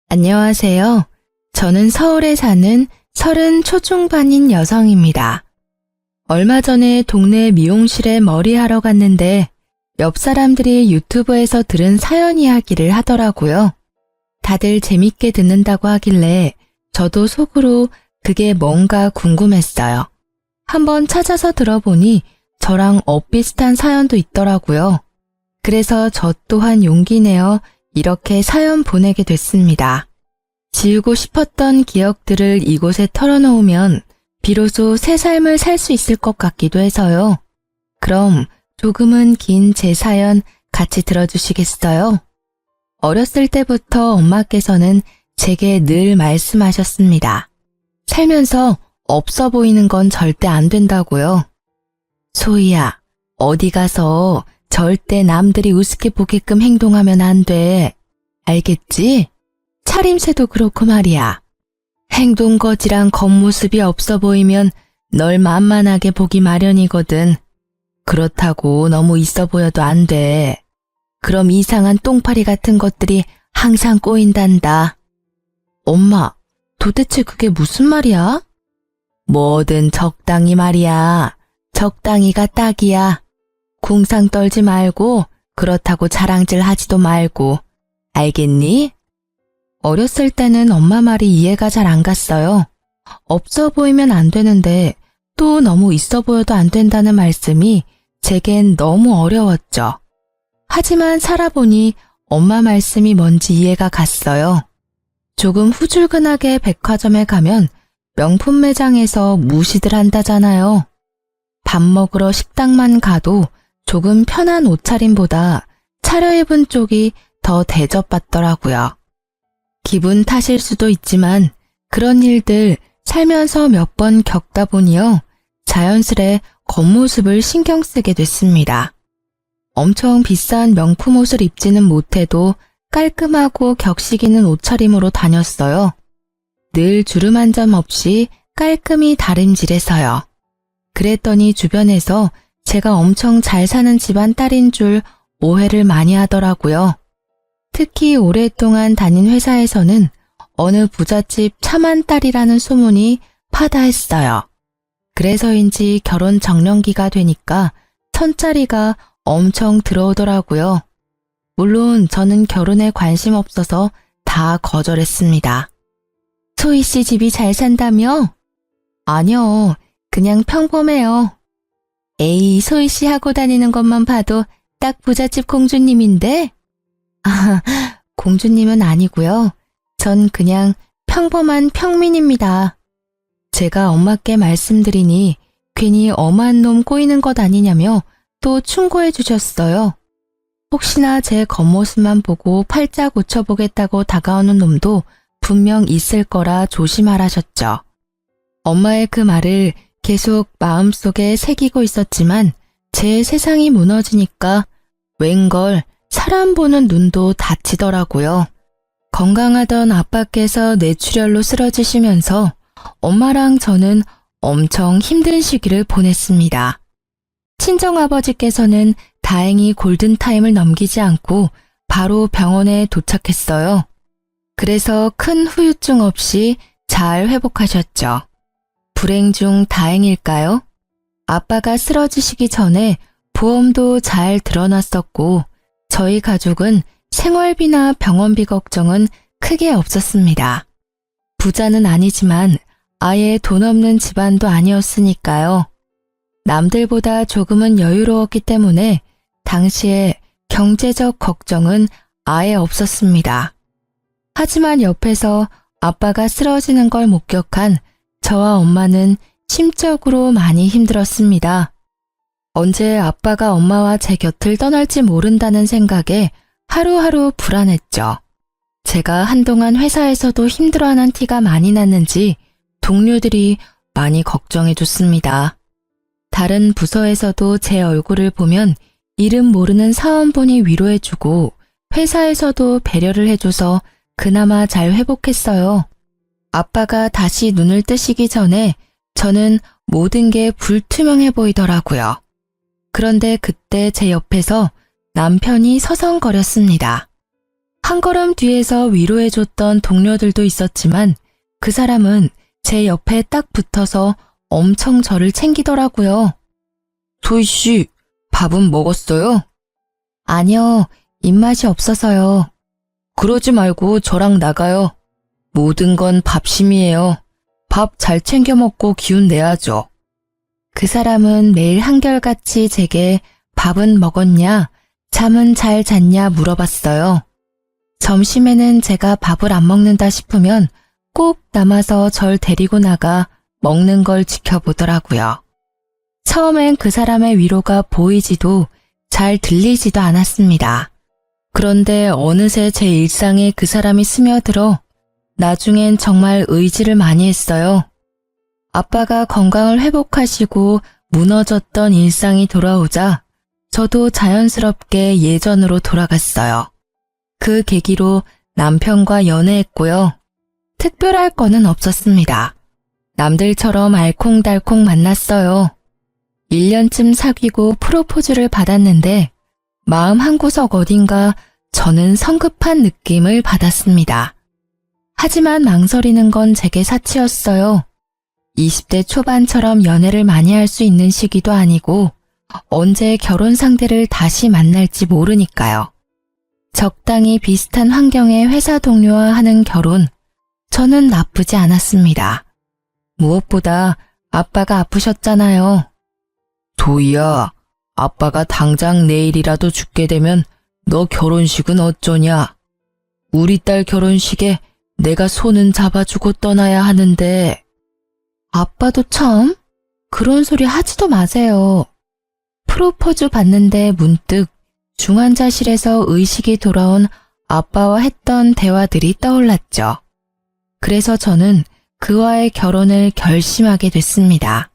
안녕하세요. 저는 서울에 사는 30 초중반인 여성입니다. 얼마 전에 동네 미용실에 머리하러 갔는데 옆 사람들이 유튜브에서 들은 사연 이야기를 하더라고요. 다들 재밌게 듣는다고 하길래 저도 속으로 그게 뭔가 궁금했어요. 한번 찾아서 들어보니 저랑 엇비슷한 사연도 있더라고요. 그래서 저 또한 용기 내어 이렇게 사연 보내게 됐습니다. 지우고 싶었던 기억들을 이곳에 털어놓으면 비로소 새 삶을 살 수 있을 것 같기도 해서요. 그럼 조금은 긴 제 사연 같이 들어주시겠어요? 어렸을 때부터 엄마께서는 제게 늘 말씀하셨습니다. 살면서 없어 보이는 건 절대 안 된다고요. 소희야, 어디 가서 절대 남들이 우습게 보게끔 행동하면 안 돼. 알겠지? 차림새도 그렇고 말이야. 행동거지랑 겉모습이 없어 보이면 널 만만하게 보기 마련이거든. 그렇다고 너무 있어 보여도 안 돼. 그럼 이상한 똥파리 같은 것들이 항상 꼬인단다. 엄마, 도대체 그게 무슨 말이야? 뭐든 적당히 말이야. 적당히가 딱이야. 궁상 떨지 말고 그렇다고 자랑질 하지도 말고. 알겠니? 어렸을 때는 엄마 말이 이해가 잘 안 갔어요. 없어 보이면 안 되는데 또 너무 있어 보여도 안 된다는 말씀이 제겐 너무 어려웠죠. 하지만 살아보니 엄마 말씀이 뭔지 이해가 갔어요. 조금 후줄근하게 백화점에 가면 명품 매장에서 무시들 한다잖아요. 밥 먹으러 식당만 가도 조금 편한 옷차림보다 차려입은 쪽이 더 대접받더라고요. 기분 탓일 수도 있지만 그런 일들 살면서 몇 번 겪다 보니요. 자연스레 겉모습을 신경 쓰게 됐습니다. 엄청 비싼 명품 옷을 입지는 못해도 깔끔하고 격식 있는 옷차림으로 다녔어요. 늘 주름 한 점 없이 깔끔히 다림질해서요. 그랬더니 주변에서 제가 엄청 잘 사는 집안 딸인 줄 오해를 많이 하더라고요. 특히 오랫동안 다닌 회사에서는 어느 부잣집 차만 딸이라는 소문이 파다했어요. 그래서인지 결혼 정년기가 되니까 천짜리가 엄청 들어오더라고요. 물론 저는 결혼에 관심 없어서 다 거절했습니다. 소희 씨 집이 잘 산다며? 아니요, 그냥 평범해요. 에이, 소희 씨 하고 다니는 것만 봐도 딱 부잣집 공주님인데? 아, 공주님은 아니고요. 전 그냥 평범한 평민입니다. 제가 엄마께 말씀드리니 괜히 엄한 놈 꼬이는 것 아니냐며 또 충고해 주셨어요. 혹시나 제 겉모습만 보고 팔자 고쳐보겠다고 다가오는 놈도 분명 있을 거라 조심하라셨죠. 엄마의 그 말을 계속 마음속에 새기고 있었지만 제 세상이 무너지니까 웬걸 사람 보는 눈도 다치더라고요. 건강하던 아빠께서 뇌출혈로 쓰러지시면서 엄마랑 저는 엄청 힘든 시기를 보냈습니다. 친정아버지께서는 다행히 골든타임을 넘기지 않고 바로 병원에 도착했어요. 그래서 큰 후유증 없이 잘 회복하셨죠. 불행 중 다행일까요? 아빠가 쓰러지시기 전에 보험도 잘 들어놨었고 저희 가족은 생활비나 병원비 걱정은 크게 없었습니다. 부자는 아니지만 아예 돈 없는 집안도 아니었으니까요. 남들보다 조금은 여유로웠기 때문에 당시에 경제적 걱정은 아예 없었습니다. 하지만 옆에서 아빠가 쓰러지는 걸 목격한 저와 엄마는 심적으로 많이 힘들었습니다. 언제 아빠가 엄마와 제 곁을 떠날지 모른다는 생각에 하루하루 불안했죠. 제가 한동안 회사에서도 힘들어하는 티가 많이 났는지 동료들이 많이 걱정해줬습니다. 다른 부서에서도 제 얼굴을 보면 이름 모르는 사원분이 위로해주고 회사에서도 배려를 해줘서 그나마 잘 회복했어요. 아빠가 다시 눈을 뜨시기 전에 저는 모든 게 불투명해 보이더라고요. 그런데 그때 제 옆에서 남편이 서성거렸습니다. 한 걸음 뒤에서 위로해줬던 동료들도 있었지만 그 사람은 제 옆에 딱 붙어서 엄청 저를 챙기더라고요. 소희 씨, 밥은 먹었어요? 아니요, 입맛이 없어서요. 그러지 말고 저랑 나가요. 모든 건 밥심이에요. 밥 잘 챙겨 먹고 기운 내야죠. 그 사람은 매일 한결같이 제게 밥은 먹었냐, 잠은 잘 잤냐 물어봤어요. 점심에는 제가 밥을 안 먹는다 싶으면 꼭 남아서 절 데리고 나가 먹는 걸 지켜보더라고요. 처음엔 그 사람의 위로가 보이지도 잘 들리지도 않았습니다. 그런데 어느새 제 일상에 그 사람이 스며들어 나중엔 정말 의지를 많이 했어요. 아빠가 건강을 회복하시고 무너졌던 일상이 돌아오자 저도 자연스럽게 예전으로 돌아갔어요. 그 계기로 남편과 연애했고요. 특별할 거는 없었습니다. 남들처럼 알콩달콩 만났어요. 1년쯤 사귀고 프로포즈를 받았는데 마음 한구석 어딘가 저는 성급한 느낌을 받았습니다. 하지만 망설이는 건 제게 사치였어요. 20대 초반처럼 연애를 많이 할 수 있는 시기도 아니고 언제 결혼 상대를 다시 만날지 모르니까요. 적당히 비슷한 환경의 회사 동료와 하는 결혼, 저는 나쁘지 않았습니다. 무엇보다 아빠가 아프셨잖아요. 도희야, 아빠가 당장 내일이라도 죽게 되면 너 결혼식은 어쩌냐? 우리 딸 결혼식에 내가 손은 잡아주고 떠나야 하는데. 아빠도 참, 그런 소리 하지도 마세요. 프로포즈 받는데 문득 중환자실에서 의식이 돌아온 아빠와 했던 대화들이 떠올랐죠. 그래서 저는 그와의 결혼을 결심하게 됐습니다.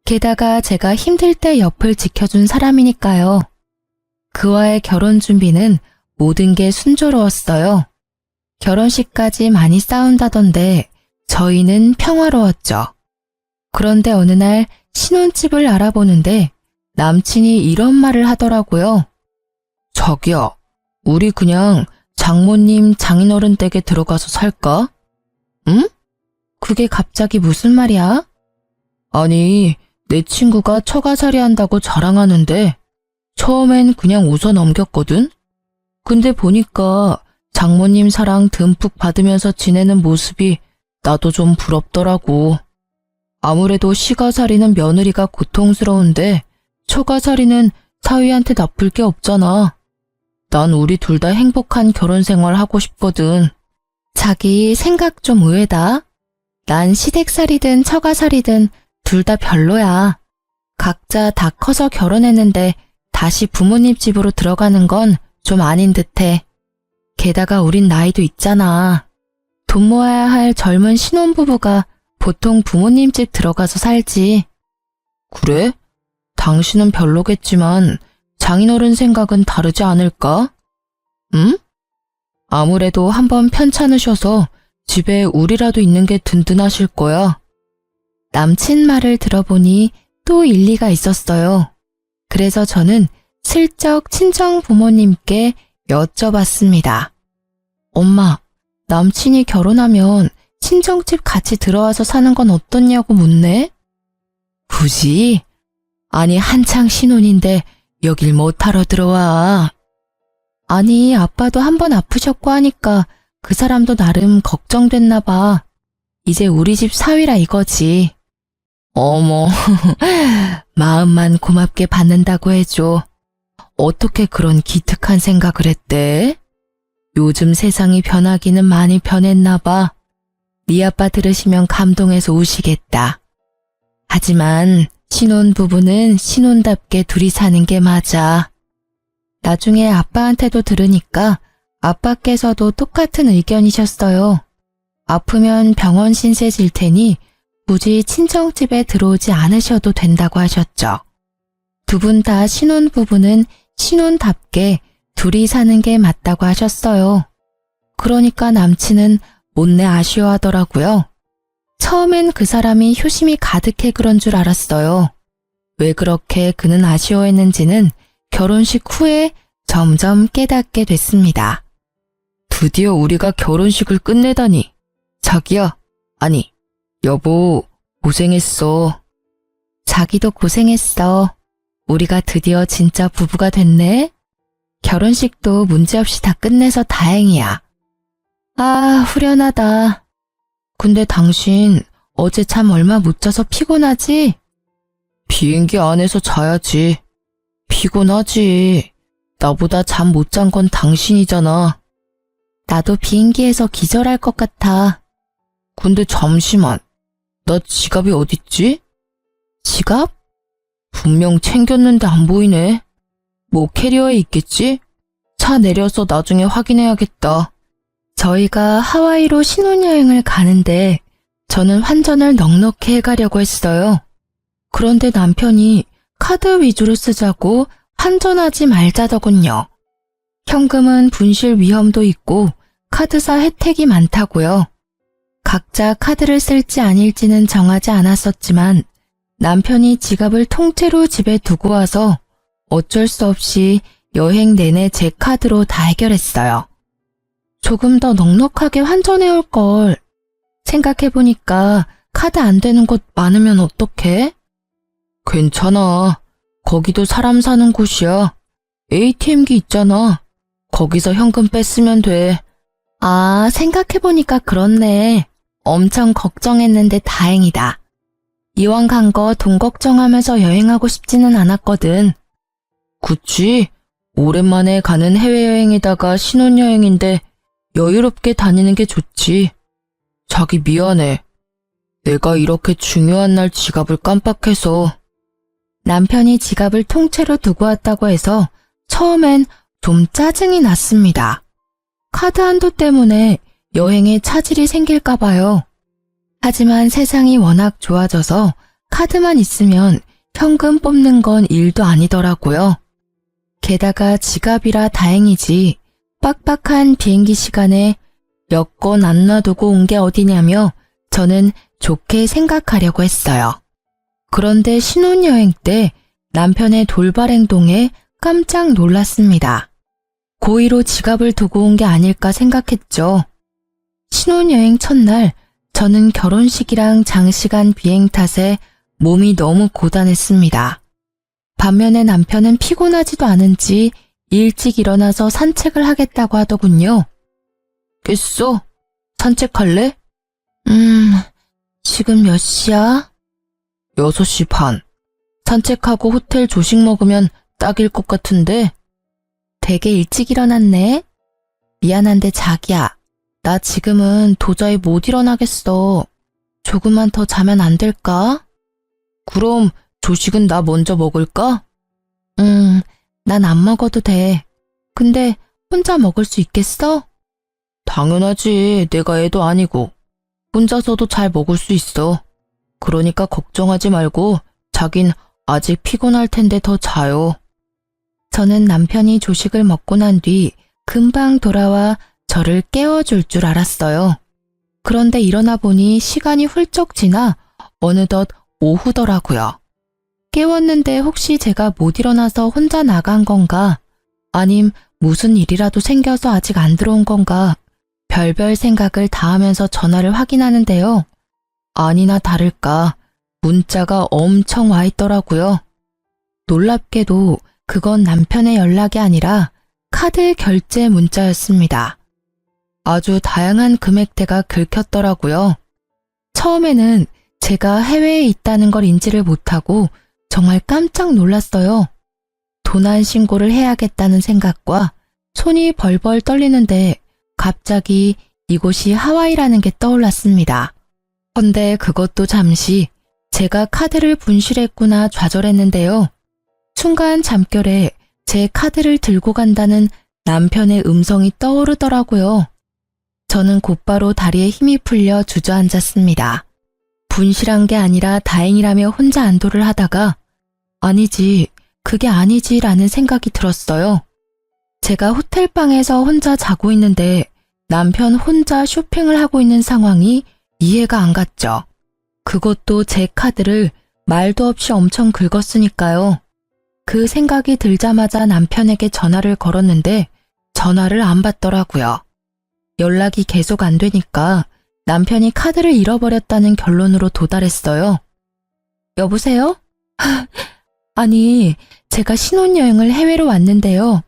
게다가 제가 힘들 때 옆을 지켜준 사람이니까요. 그와의 결혼 준비는 모든 게 순조로웠어요. 결혼식까지 많이 싸운다던데 저희는 평화로웠죠. 그런데 어느 날 신혼집을 알아보는데 남친이 이런 말을 하더라고요. 자기야, 우리 그냥 장모님 장인어른 댁에 들어가서 살까? 응? 그게 갑자기 무슨 말이야? 아니, 내 친구가 처가살이 한다고 자랑하는데 처음엔 그냥 웃어 넘겼거든? 근데 보니까 장모님 사랑 듬뿍 받으면서 지내는 모습이 나도 좀 부럽더라고. 아무래도 시가살이는 며느리가 고통스러운데 처가살이는 사위한테 나쁠 게 없잖아. 난 우리 둘 다 행복한 결혼 생활 하고 싶거든. 자기 생각 좀 의외다. 난 시댁살이든 처가살이든 둘 다 별로야. 각자 다 커서 결혼했는데 다시 부모님 집으로 들어가는 건 좀 아닌 듯해. 게다가 우린 나이도 있잖아. 돈 모아야 할 젊은 신혼부부가 보통 부모님 집 들어가서 살지. 그래? 당신은 별로겠지만 장인어른 생각은 다르지 않을까? 응? 아무래도 한번 편찮으셔서 집에 우리라도 있는 게 든든하실 거야. 남친 말을 들어보니 또 일리가 있었어요. 그래서 저는 슬쩍 친정 부모님께 여쭤봤습니다. 엄마, 남친이 결혼하면 친정집 같이 들어와서 사는 건 어떻냐고 묻네? 굳이? 아니, 한창 신혼인데 여길 못하러 들어와. 아니, 아빠도 한번 아프셨고 하니까 그 사람도 나름 걱정됐나 봐. 이제 우리 집 사위라 이거지. 어머, 마음만 고맙게 받는다고 해줘. 어떻게 그런 기특한 생각을 했대? 요즘 세상이 변하기는 많이 변했나 봐. 네 아빠 들으시면 감동해서 우시겠다. 하지만 신혼부부는 신혼답게 둘이 사는 게 맞아. 나중에 아빠한테도 들으니까 아빠께서도 똑같은 의견이셨어요. 아프면 병원 신세 질 테니 굳이 친정집에 들어오지 않으셔도 된다고 하셨죠. 두 분 다 신혼부부는 신혼답게 둘이 사는 게 맞다고 하셨어요. 그러니까 남친은 못내 아쉬워하더라고요. 처음엔 그 사람이 효심이 가득해 그런 줄 알았어요. 왜 그렇게 그는 아쉬워했는지는 결혼식 후에 점점 깨닫게 됐습니다. 드디어 우리가 결혼식을 끝내다니. 자기야, 아니, 여보, 고생했어. 자기도 고생했어. 우리가 드디어 진짜 부부가 됐네. 결혼식도 문제없이 다 끝내서 다행이야. 아, 후련하다. 근데 당신 어제 잠 얼마 못 자서 피곤하지? 비행기 안에서 자야지. 피곤하지. 나보다 잠 못 잔 건 당신이잖아. 나도 비행기에서 기절할 것 같아. 근데 잠시만. 나 지갑이 어딨지? 지갑? 분명 챙겼는데 안 보이네. 뭐 캐리어에 있겠지? 차 내려서 나중에 확인해야겠다. 저희가 하와이로 신혼여행을 가는데 저는 환전을 넉넉히 해가려고 했어요. 그런데 남편이 카드 위주로 쓰자고 환전하지 말자더군요. 현금은 분실 위험도 있고 카드사 혜택이 많다고요. 각자 카드를 쓸지 아닐지는 정하지 않았었지만 남편이 지갑을 통째로 집에 두고 와서 어쩔 수 없이 여행 내내 제 카드로 다 해결했어요. 조금 더 넉넉하게 환전해 올 걸. 생각해보니까 카드 안 되는 곳 많으면 어떡해? 괜찮아. 거기도 사람 사는 곳이야. ATM기 있잖아. 거기서 현금 뺐으면 돼. 아, 생각해보니까 그렇네. 엄청 걱정했는데 다행이다. 이왕 간 거 돈 걱정하면서 여행하고 싶지는 않았거든. 그치? 오랜만에 가는 해외여행에다가 신혼여행인데 여유롭게 다니는 게 좋지. 자기 미안해. 내가 이렇게 중요한 날 지갑을 깜빡해서. 남편이 지갑을 통째로 두고 왔다고 해서 처음엔 좀 짜증이 났습니다. 카드 한도 때문에 여행에 차질이 생길까 봐요. 하지만 세상이 워낙 좋아져서 카드만 있으면 현금 뽑는 건 일도 아니더라고요. 게다가 지갑이라 다행이지 빡빡한 비행기 시간에 여권 안 놔두고 온 게 어디냐며 저는 좋게 생각하려고 했어요. 그런데 신혼여행 때 남편의 돌발 행동에 깜짝 놀랐습니다. 고의로 지갑을 두고 온 게 아닐까 생각했죠. 신혼여행 첫날 저는 결혼식이랑 장시간 비행 탓에 몸이 너무 고단했습니다. 반면에 남편은 피곤하지도 않은지 일찍 일어나서 산책을 하겠다고 하더군요. 깼어? 산책할래? 지금 몇 시야? 6시 반. 산책하고 호텔 조식 먹으면 딱일 것 같은데. 되게 일찍 일어났네. 미안한데 자기야, 나 지금은 도저히 못 일어나겠어. 조금만 더 자면 안 될까? 그럼 조식은 나 먼저 먹을까? 난 안 먹어도 돼. 근데 혼자 먹을 수 있겠어? 당연하지. 내가 애도 아니고. 혼자서도 잘 먹을 수 있어. 그러니까 걱정하지 말고 자긴 아직 피곤할 텐데 더 자요. 저는 남편이 조식을 먹고 난 뒤 금방 돌아와 저를 깨워줄 줄 알았어요. 그런데 일어나 보니 시간이 훌쩍 지나 어느덧 오후더라고요. 깨웠는데 혹시 제가 못 일어나서 혼자 나간 건가? 아님 무슨 일이라도 생겨서 아직 안 들어온 건가? 별별 생각을 다 하면서 전화를 확인하는데요. 아니나 다를까 문자가 엄청 와 있더라고요. 놀랍게도 그건 남편의 연락이 아니라 카드 결제 문자였습니다. 아주 다양한 금액대가 긁혔더라고요. 처음에는 제가 해외에 있다는 걸 인지를 못하고 정말 깜짝 놀랐어요. 도난 신고를 해야겠다는 생각과 손이 벌벌 떨리는데 갑자기 이곳이 하와이라는 게 떠올랐습니다. 헌데 그것도 잠시 제가 카드를 분실했구나 좌절했는데요. 순간 잠결에 제 카드를 들고 간다는 남편의 음성이 떠오르더라고요. 저는 곧바로 다리에 힘이 풀려 주저앉았습니다. 분실한 게 아니라 다행이라며 혼자 안도를 하다가 아니지, 그게 아니지라는 생각이 들었어요. 제가 호텔방에서 혼자 자고 있는데 남편 혼자 쇼핑을 하고 있는 상황이 이해가 안 갔죠. 그것도 제 카드를 말도 없이 엄청 긁었으니까요. 그 생각이 들자마자 남편에게 전화를 걸었는데 전화를 안 받더라고요. 연락이 계속 안 되니까 남편이 카드를 잃어버렸다는 결론으로 도달했어요. 여보세요? 아니, 제가 신혼여행을 해외로 왔는데요.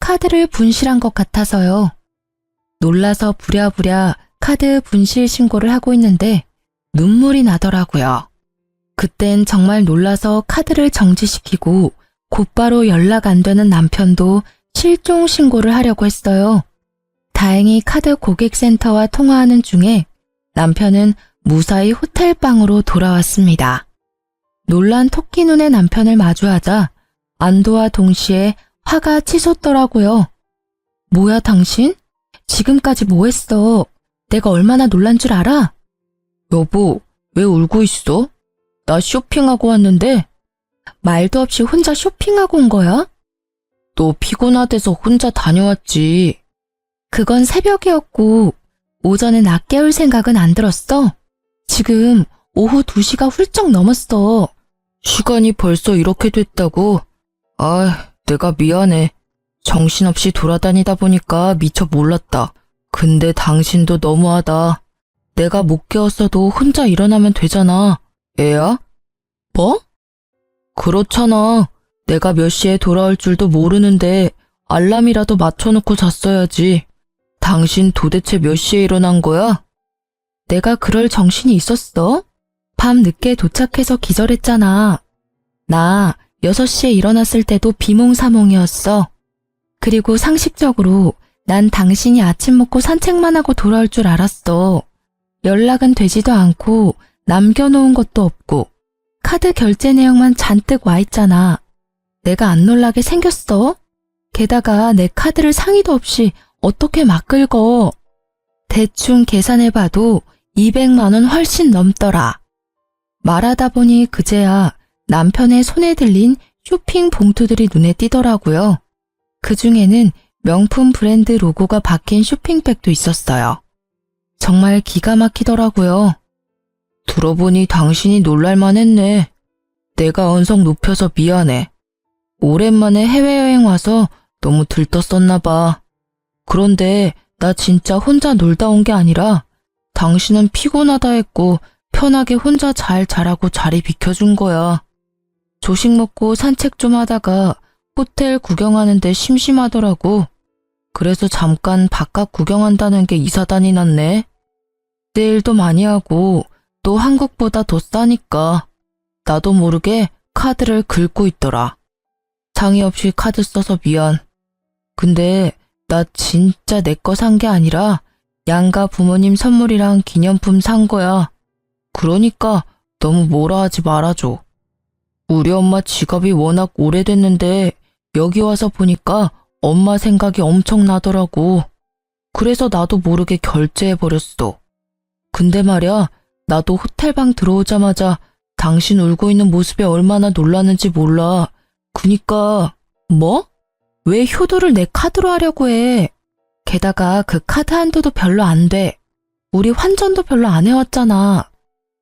카드를 분실한 것 같아서요. 놀라서 부랴부랴 카드 분실 신고를 하고 있는데 눈물이 나더라고요. 그땐 정말 놀라서 카드를 정지시키고 곧바로 연락 안 되는 남편도 실종 신고를 하려고 했어요. 다행히 카드 고객센터와 통화하는 중에 남편은 무사히 호텔방으로 돌아왔습니다. 놀란 토끼 눈의 남편을 마주하자 안도와 동시에 화가 치솟더라고요. 뭐야 당신? 지금까지 뭐 했어? 내가 얼마나 놀란 줄 알아? 여보, 왜 울고 있어? 나 쇼핑하고 왔는데. 말도 없이 혼자 쇼핑하고 온 거야? 너 피곤하대서 혼자 다녀왔지. 그건 새벽이었고 오전에 나 깨울 생각은 안 들었어. 지금 오후 2시가 훌쩍 넘었어. 시간이 벌써 이렇게 됐다고? 아, 내가 미안해. 정신없이 돌아다니다 보니까 미처 몰랐다. 근데 당신도 너무하다. 내가 못 깨웠어도 혼자 일어나면 되잖아. 애야? 뭐? 그렇잖아. 내가 몇 시에 돌아올 줄도 모르는데 알람이라도 맞춰놓고 잤어야지. 당신 도대체 몇 시에 일어난 거야? 내가 그럴 정신이 있었어? 밤 늦게 도착해서 기절했잖아. 나 6시에 일어났을 때도 비몽사몽이었어. 그리고 상식적으로 난 당신이 아침 먹고 산책만 하고 돌아올 줄 알았어. 연락은 되지도 않고 남겨놓은 것도 없고 카드 결제 내용만 잔뜩 와 있잖아. 내가 안 놀라게 생겼어? 게다가 내 카드를 상의도 없이 어떻게 막 긁어. 대충 계산해봐도 200만 원 훨씬 넘더라. 말하다 보니 그제야 남편의 손에 들린 쇼핑 봉투들이 눈에 띄더라고요. 그중에는 명품 브랜드 로고가 박힌 쇼핑백도 있었어요. 정말 기가 막히더라고요. 들어보니 당신이 놀랄만 했네. 내가 언성 높여서 미안해. 오랜만에 해외여행 와서 너무 들떴었나 봐. 그런데 나 진짜 혼자 놀다 온 게 아니라 당신은 피곤하다 했고 편하게 혼자 잘 자라고 자리 비켜준 거야. 조식 먹고 산책 좀 하다가 호텔 구경하는데 심심하더라고. 그래서 잠깐 바깥 구경한다는 게 이사단이 났네. 세일도 많이 하고 또 한국보다 더 싸니까 나도 모르게 카드를 긁고 있더라. 상의 없이 카드 써서 미안. 근데 나 진짜 내 거 산 게 아니라 양가 부모님 선물이랑 기념품 산 거야. 그러니까 너무 뭐라 하지 말아줘. 우리 엄마 지갑이 워낙 오래됐는데 여기 와서 보니까 엄마 생각이 엄청 나더라고. 그래서 나도 모르게 결제해버렸어. 근데 말야, 나도 호텔방 들어오자마자 당신 울고 있는 모습에 얼마나 놀랐는지 몰라. 그니까 뭐? 왜 효도를 내 카드로 하려고 해? 게다가 그 카드 한도도 별로 안 돼. 우리 환전도 별로 안 해왔잖아.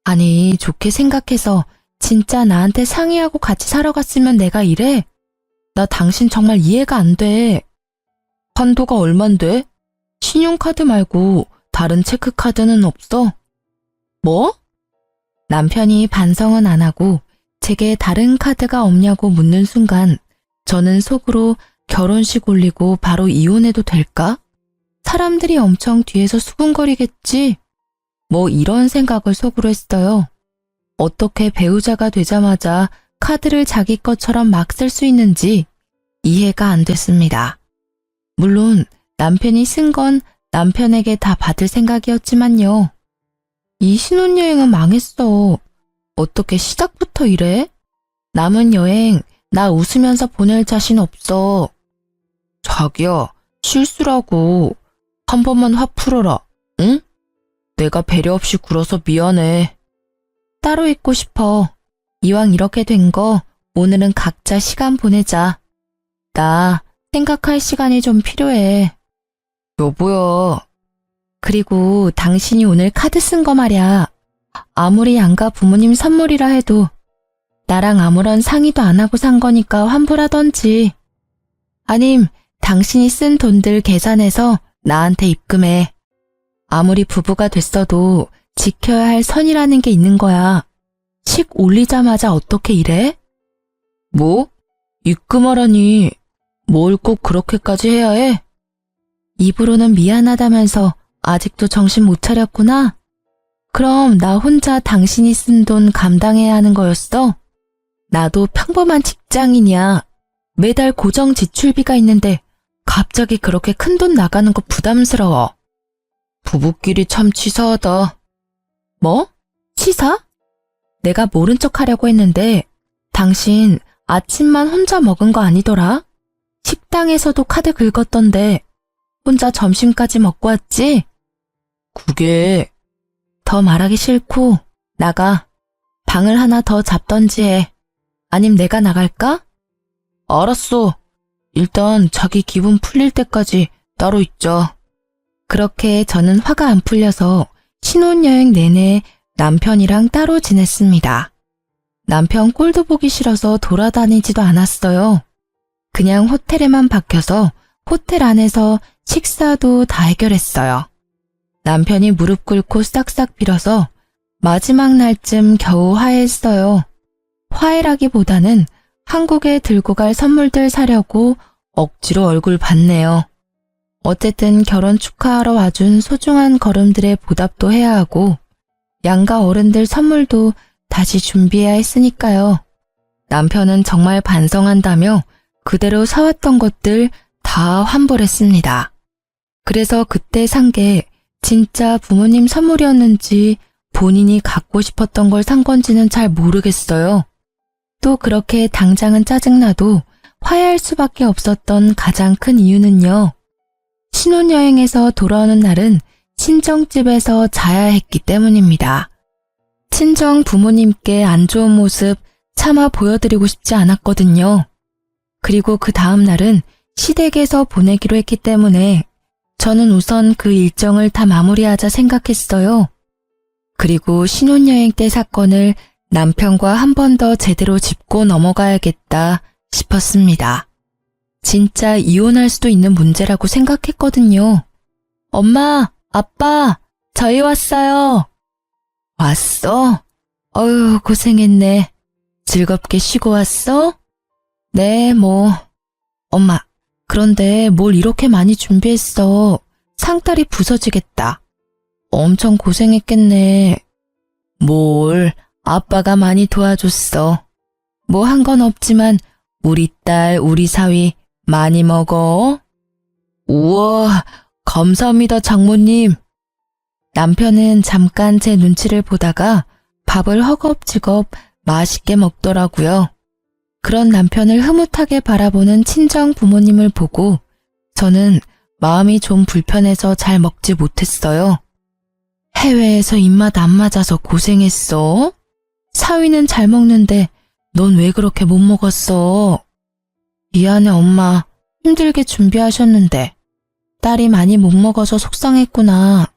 아니, 좋게 생각해서 진짜 나한테 상의하고 같이 사러 갔으면 내가 이래? 나 당신 정말 이해가 안 돼. 한도가 얼만데? 신용카드 말고 다른 체크카드는 없어? 뭐? 남편이 반성은 안 하고 제게 다른 카드가 없냐고 묻는 순간 저는 속으로 결혼식 올리고 바로 이혼해도 될까? 사람들이 엄청 뒤에서 수군거리겠지? 뭐 이런 생각을 속으로 했어요. 어떻게 배우자가 되자마자 카드를 자기 것처럼 막 쓸 수 있는지 이해가 안 됐습니다. 물론 남편이 쓴 건 남편에게 다 받을 생각이었지만요. 이 신혼여행은 망했어. 어떻게 시작부터 이래? 남은 여행 나 웃으면서 보낼 자신 없어. 자기야, 실수라고. 한 번만 화 풀어라, 응? 내가 배려 없이 굴어서 미안해. 따로 있고 싶어. 이왕 이렇게 된 거 오늘은 각자 시간 보내자. 나 생각할 시간이 좀 필요해. 여보야. 그리고 당신이 오늘 카드 쓴 거 말야. 아무리 양가 부모님 선물이라 해도 나랑 아무런 상의도 안 하고 산 거니까 환불하던지. 아님 당신이 쓴 돈들 계산해서 나한테 입금해. 아무리 부부가 됐어도 지켜야 할 선이라는 게 있는 거야. 식 올리자마자 어떻게 이래? 뭐? 입금하라니. 뭘 꼭 그렇게까지 해야 해? 입으로는 미안하다면서 아직도 정신 못 차렸구나? 그럼 나 혼자 당신이 쓴 돈 감당해야 하는 거였어? 나도 평범한 직장인이야. 매달 고정 지출비가 있는데 갑자기 그렇게 큰 돈 나가는 거 부담스러워. 부부끼리 참 치사하다. 뭐? 치사? 내가 모른 척 하려고 했는데 당신 아침만 혼자 먹은 거 아니더라? 식당에서도 카드 긁었던데 혼자 점심까지 먹고 왔지? 그게... 더 말하기 싫고 나가. 방을 하나 더 잡던지 해. 아님 내가 나갈까? 알았어. 일단 자기 기분 풀릴 때까지 따로 있자. 그렇게 저는 화가 안 풀려서 신혼여행 내내 남편이랑 따로 지냈습니다. 남편 꼴도 보기 싫어서 돌아다니지도 않았어요. 그냥 호텔에만 박혀서 호텔 안에서 식사도 다 해결했어요. 남편이 무릎 꿇고 싹싹 빌어서 마지막 날쯤 겨우 화해했어요. 화해라기보다는 한국에 들고 갈 선물들 사려고 억지로 얼굴 봤네요. 어쨌든 결혼 축하하러 와준 소중한 걸음들의 보답도 해야 하고 양가 어른들 선물도 다시 준비해야 했으니까요. 남편은 정말 반성한다며 그대로 사왔던 것들 다 환불했습니다. 그래서 그때 산 게 진짜 부모님 선물이었는지 본인이 갖고 싶었던 걸 산 건지는 잘 모르겠어요. 또 그렇게 당장은 짜증나도 화해할 수밖에 없었던 가장 큰 이유는요. 신혼여행에서 돌아오는 날은 친정집에서 자야 했기 때문입니다. 친정 부모님께 안 좋은 모습 차마 보여드리고 싶지 않았거든요. 그리고 그 다음 날은 시댁에서 보내기로 했기 때문에 저는 우선 그 일정을 다 마무리하자 생각했어요. 그리고 신혼여행 때 사건을 남편과 한 번 더 제대로 짚고 넘어가야겠다 싶었습니다. 진짜 이혼할 수도 있는 문제라고 생각했거든요. 엄마, 아빠, 저희 왔어요. 왔어? 어휴, 고생했네. 즐겁게 쉬고 왔어? 네, 뭐. 엄마, 그런데 뭘 이렇게 많이 준비했어. 상다리 부서지겠다. 엄청 고생했겠네. 뭘, 아빠가 많이 도와줬어. 뭐 한 건 없지만 우리 딸, 우리 사위 많이 먹어. 우와, 감사합니다, 장모님. 남편은 잠깐 제 눈치를 보다가 밥을 허겁지겁 맛있게 먹더라고요. 그런 남편을 흐뭇하게 바라보는 친정 부모님을 보고 저는 마음이 좀 불편해서 잘 먹지 못했어요. 해외에서 입맛 안 맞아서 고생했어? 사위는 잘 먹는데 넌 왜 그렇게 못 먹었어? 미안해, 엄마. 힘들게 준비하셨는데 딸이 많이 못 먹어서 속상했구나.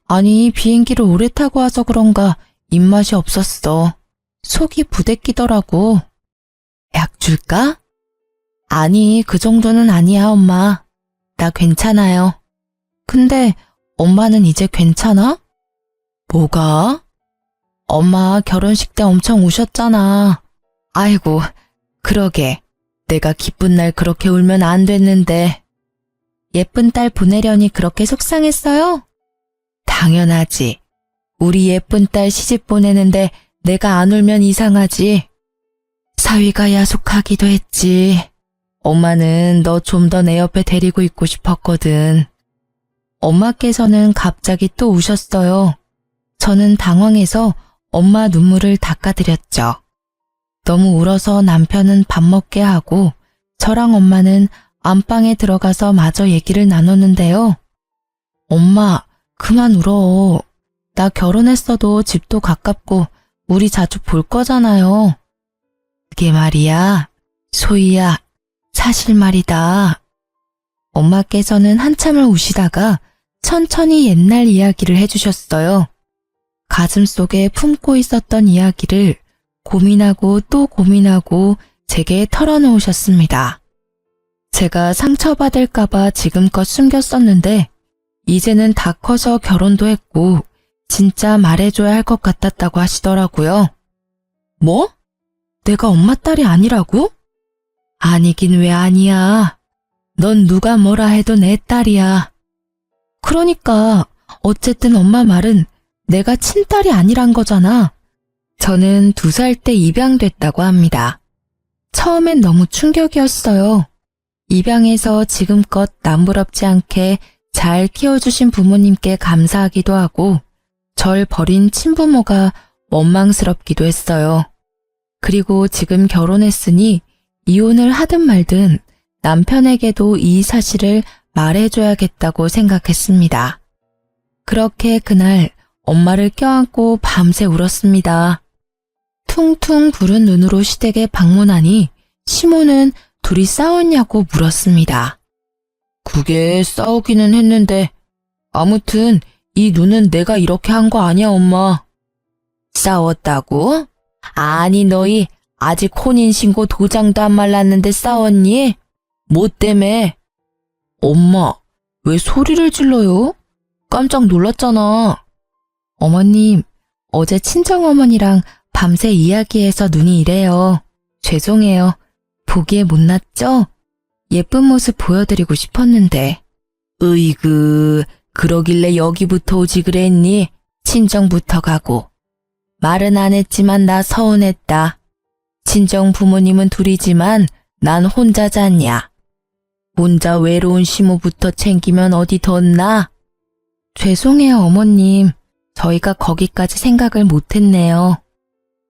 아니, 비행기를 오래 타고 와서 그런가 입맛이 없었어. 속이 부대끼더라고. 약 줄까? 아니, 그 정도는 아니야, 엄마. 나 괜찮아요. 근데 엄마는 이제 괜찮아? 뭐가? 엄마 결혼식 때 엄청 우셨잖아. 아이고, 그러게. 내가 기쁜 날 그렇게 울면 안 됐는데. 예쁜 딸 보내려니 그렇게 속상했어요? 당연하지. 우리 예쁜 딸 시집 보내는데 내가 안 울면 이상하지. 사위가 야속하기도 했지. 엄마는 너 좀 더 내 옆에 데리고 있고 싶었거든. 엄마께서는 갑자기 또 우셨어요. 저는 당황해서 엄마 눈물을 닦아드렸죠. 너무 울어서 남편은 밥 먹게 하고 저랑 엄마는 안방에 들어가서 마저 얘기를 나눴는데요. 엄마, 그만 울어. 나 결혼했어도 집도 가깝고 우리 자주 볼 거잖아요. 그게 말이야, 소희야, 사실 말이다. 엄마께서는 한참을 우시다가 천천히 옛날 이야기를 해주셨어요. 가슴속에 품고 있었던 이야기를 고민하고 또 고민하고 제게 털어놓으셨습니다. 제가 상처받을까봐 지금껏 숨겼었는데 이제는 다 커서 결혼도 했고 진짜 말해줘야 할 것 같았다고 하시더라고요. 뭐? 내가 엄마 딸이 아니라고? 아니긴 왜 아니야. 넌 누가 뭐라 해도 내 딸이야. 그러니까 어쨌든 엄마 말은 내가 친딸이 아니란 거잖아. 저는 2살 때 입양됐다고 합니다. 처음엔 너무 충격이었어요. 입양해서 지금껏 남부럽지 않게 잘 키워주신 부모님께 감사하기도 하고 절 버린 친부모가 원망스럽기도 했어요. 그리고 지금 결혼했으니 이혼을 하든 말든 남편에게도 이 사실을 말해줘야겠다고 생각했습니다. 그렇게 그날 엄마를 껴안고 밤새 울었습니다. 퉁퉁 부른 눈으로 시댁에 방문하니 시모는 둘이 싸웠냐고 물었습니다. 그게 싸우기는 했는데 아무튼 이 눈은 내가 이렇게 한 거 아니야, 엄마. 싸웠다고? 아니 너희 아직 혼인신고 도장도 안 말랐는데 싸웠니? 뭐 때문에? 엄마, 왜 소리를 질러요? 깜짝 놀랐잖아. 어머님, 어제 친정어머니랑 밤새 이야기해서 눈이 이래요. 죄송해요. 보기에 못났죠? 예쁜 모습 보여드리고 싶었는데. 으이그, 그러길래 여기부터 오지 그랬니? 친정부터 가고. 말은 안 했지만 나 서운했다. 친정 부모님은 둘이지만 난 혼자 잤냐. 혼자 외로운 시모부터 챙기면 어디 덧나? 죄송해요, 어머님. 저희가 거기까지 생각을 못했네요.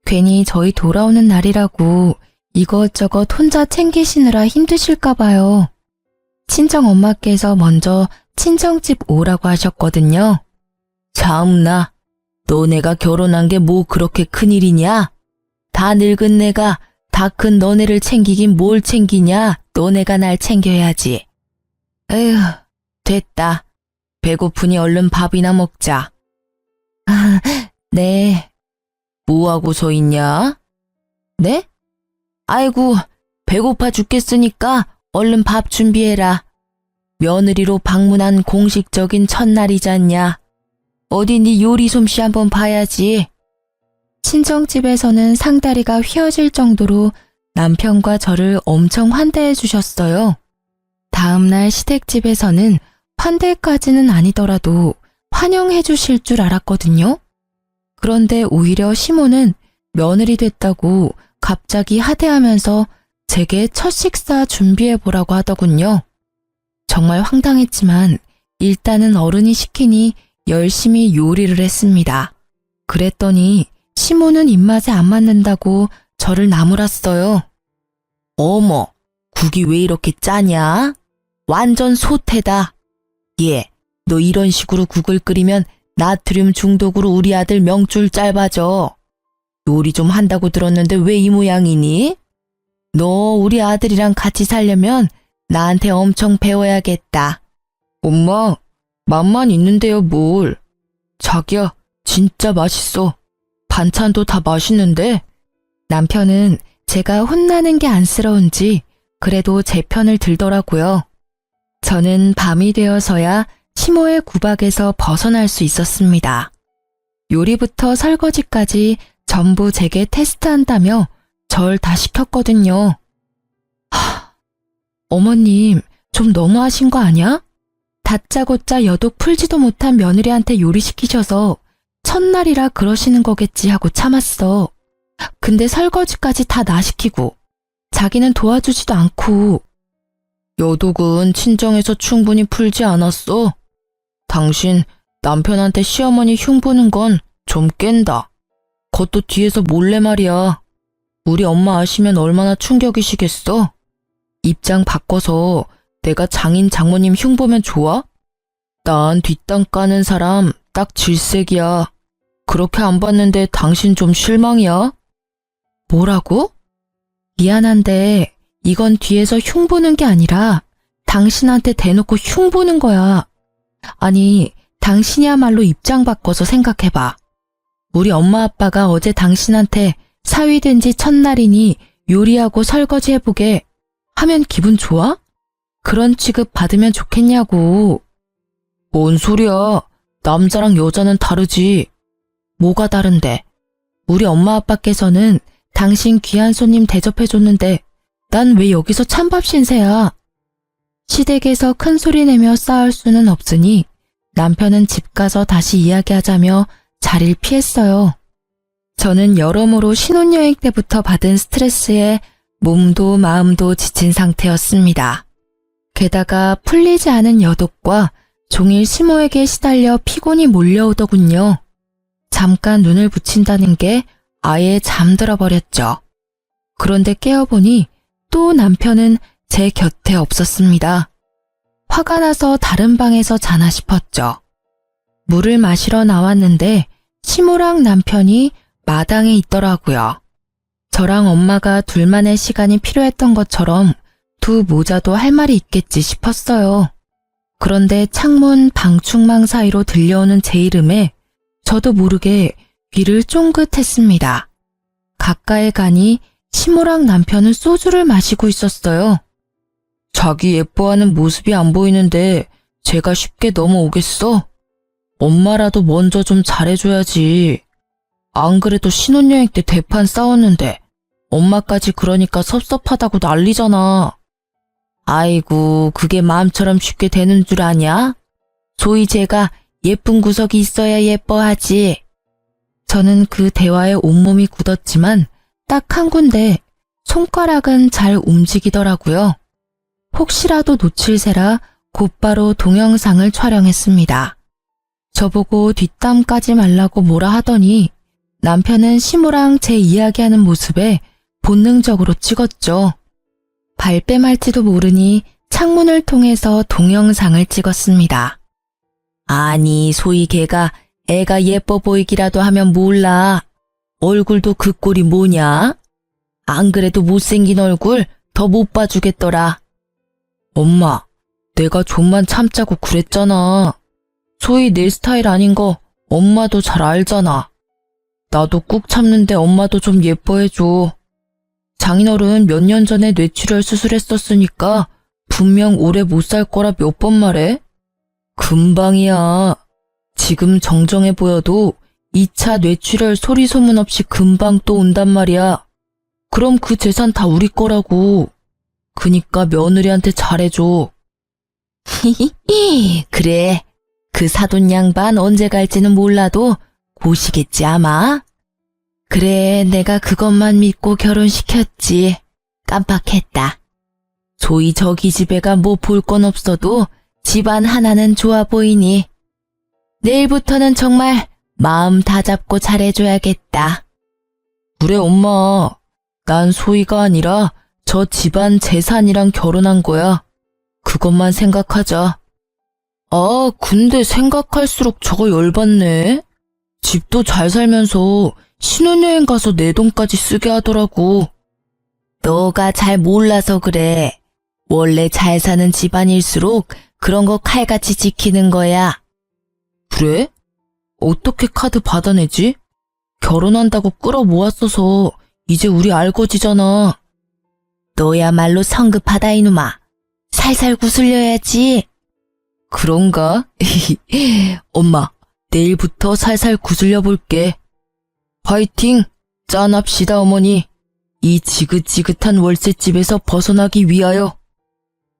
괜히 저희 돌아오는 날이라고 이것저것 혼자 챙기시느라 힘드실까 봐요. 친정 엄마께서 먼저 친정집 오라고 하셨거든요. 참나, 너네가 결혼한 게 뭐 그렇게 큰일이냐? 다 늙은 내가 다 큰 너네를 챙기긴 뭘 챙기냐? 너네가 날 챙겨야지. 에휴, 됐다. 배고프니 얼른 밥이나 먹자. 아, 네. 뭐하고 서 있냐? 네? 아이고, 배고파 죽겠으니까 얼른 밥 준비해라. 며느리로 방문한 공식적인 첫날이잖냐. 어디 네 요리 솜씨 한번 봐야지. 친정집에서는 상다리가 휘어질 정도로 남편과 저를 엄청 환대해 주셨어요. 다음날 시댁집에서는 환대까지는 아니더라도 환영해 주실 줄 알았거든요. 그런데 오히려 시모는 며느리 됐다고 갑자기 하대하면서 제게 첫 식사 준비해 보라고 하더군요. 정말 황당했지만 일단은 어른이 시키니 열심히 요리를 했습니다. 그랬더니 시모는 입맛에 안 맞는다고 저를 나무랐어요. 어머, 국이 왜 이렇게 짜냐? 완전 소태다. 얘, 너 이런 식으로 국을 끓이면 나트륨 중독으로 우리 아들 명줄 짧아져. 요리 좀 한다고 들었는데 왜 이 모양이니? 너 우리 아들이랑 같이 살려면 나한테 엄청 배워야겠다. 엄마, 맛만 있는데요 뭘. 자기야, 진짜 맛있어. 반찬도 다 맛있는데. 남편은 제가 혼나는 게 안쓰러운지 그래도 제 편을 들더라고요. 저는 밤이 되어서야 시모의 구박에서 벗어날 수 있었습니다. 요리부터 설거지까지 전부 제게 테스트한다며 절 다 시켰거든요. 어머님, 좀 너무하신 거 아니야? 다짜고짜 여독 풀지도 못한 며느리한테 요리시키셔서 첫날이라 그러시는 거겠지 하고 참았어. 근데 설거지까지 다 나 시키고 자기는 도와주지도 않고. 여독은 친정에서 충분히 풀지 않았어. 당신 남편한테 시어머니 흉보는 건 좀 깬다. 그것도 뒤에서 몰래 말이야. 우리 엄마 아시면 얼마나 충격이시겠어? 입장 바꿔서 내가 장인 장모님 흉보면 좋아? 난 뒷땅 까는 사람 딱 질색이야. 그렇게 안 봤는데 당신 좀 실망이야? 뭐라고? 미안한데 이건 뒤에서 흉보는 게 아니라 당신한테 대놓고 흉보는 거야. 아니, 당신이야말로 입장 바꿔서 생각해봐. 우리 엄마 아빠가 어제 당신한테 사위된 지 첫날이니 요리하고 설거지 해보게 하면 기분 좋아? 그런 취급 받으면 좋겠냐고. 뭔 소리야? 남자랑 여자는 다르지. 뭐가 다른데? 우리 엄마 아빠께서는 당신 귀한 손님 대접해줬는데 난 왜 여기서 찬밥 신세야? 시댁에서 큰 소리 내며 싸울 수는 없으니 남편은 집 가서 다시 이야기하자며 자리를 피했어요. 저는 여러모로 신혼여행 때부터 받은 스트레스에 몸도 마음도 지친 상태였습니다. 게다가 풀리지 않은 여독과 종일 심호에게 시달려 피곤이 몰려오더군요. 잠깐 눈을 붙인다는 게 아예 잠들어 버렸죠. 그런데 깨어보니 또 남편은 제 곁에 없었습니다. 화가 나서 다른 방에서 자나 싶었죠. 물을 마시러 나왔는데 시모랑 남편이 마당에 있더라고요. 저랑 엄마가 둘만의 시간이 필요했던 것처럼 두 모자도 할 말이 있겠지 싶었어요. 그런데 창문 방충망 사이로 들려오는 제 이름에 저도 모르게 귀를 쫑긋했습니다. 가까이 가니 시모랑 남편은 소주를 마시고 있었어요. 자기 예뻐하는 모습이 안 보이는데 제가 쉽게 넘어오겠어? 엄마라도 먼저 좀 잘해줘야지. 안 그래도 신혼여행 때 대판 싸웠는데 엄마까지 그러니까 섭섭하다고 난리잖아. 아이고, 그게 마음처럼 쉽게 되는 줄 아냐? 소위 제가 예쁜 구석이 있어야 예뻐하지. 저는 그 대화에 온몸이 굳었지만 딱 한 군데 손가락은 잘 움직이더라고요. 혹시라도 놓칠세라 곧바로 동영상을 촬영했습니다. 저보고 뒷담 까지 말라고 뭐라 하더니 남편은 시모랑 제 이야기하는 모습에 본능적으로 찍었죠. 발뺌할지도 모르니 창문을 통해서 동영상을 찍었습니다. 아니, 소위 걔가 애가 예뻐 보이기라도 하면 몰라. 얼굴도 그 꼴이 뭐냐? 안 그래도 못생긴 얼굴 더 못 봐주겠더라. 엄마, 내가 좀만 참자고 그랬잖아. 소위 내 스타일 아닌 거 엄마도 잘 알잖아. 나도 꾹 참는데 엄마도 좀 예뻐해줘. 장인어른 몇 년 전에 뇌출혈 수술했었으니까 분명 오래 못 살 거라 몇 번 말해? 금방이야. 지금 정정해 보여도 2차 뇌출혈 소리 소문 없이 금방 또 온단 말이야. 그럼 그 재산 다 우리 거라고. 그니까 며느리한테 잘해줘. 히히히, 그래. 그 사돈 양반 언제 갈지는 몰라도 고시겠지 아마. 그래, 내가 그것만 믿고 결혼시켰지. 깜빡했다. 소위 저기 집애가 뭐 볼 건 없어도 집안 하나는 좋아 보이니 내일부터는 정말 마음 다 잡고 잘해줘야겠다. 그래, 엄마. 난 소희가 아니라 저 집안 재산이랑 결혼한 거야. 그것만 생각하자. 아, 근데 생각할수록 저거 열받네. 집도 잘 살면서 신혼여행 가서 내 돈까지 쓰게 하더라고. 너가 잘 몰라서 그래. 원래 잘 사는 집안일수록 그런 거 칼같이 지키는 거야. 그래? 어떻게 카드 받아내지? 결혼한다고 끌어모았어서 이제 우리 알거지잖아. 너야말로 성급하다 이놈아. 살살 구슬려야지. 그런가? 엄마, 내일부터 살살 구슬려 볼게. 화이팅! 짠합시다 어머니. 이 지긋지긋한 월세집에서 벗어나기 위하여.